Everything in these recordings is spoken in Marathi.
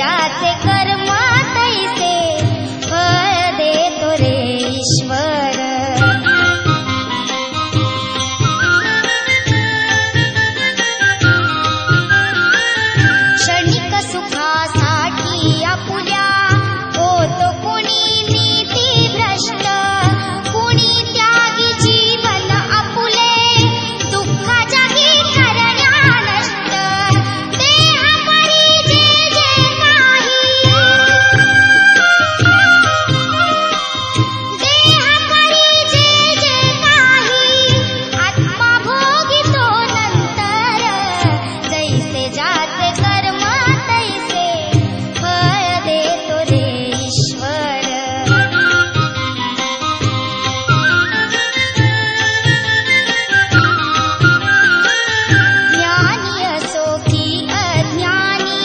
ज्याचे कर्म तैसे फळ देतो रे ईश्वर. क्षणिक सुखासाठी आपुल्या होतो कुणी नीती भ्रष्ट, कुणी त्यागी जीवन आपुले दुःखाच्या करण्या नष्ट. देह परी जे जे काही, देह परी जे जे काही आत्मा भोगितो नंतर. जैसे ज्याचे कर्म तैसे फळ देतो रे ईश्वर. ज्ञानी असो की अज्ञानी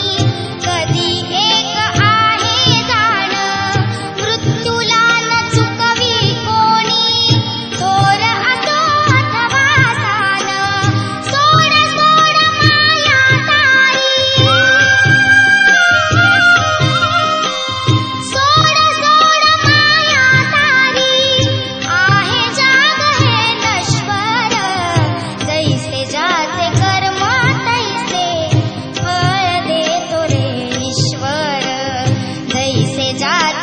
कधी एक आहे जाण. मृत्यूला न चुकवी कोणी थोर असो अथवा सान. सोड सोड माया ताई, सोड सोड माया तारी. आहे जग हे नश्वर. जैसे ज्याचे कर्म तैसे फळ देतो रे ईश्वर. जैसे ज्याचे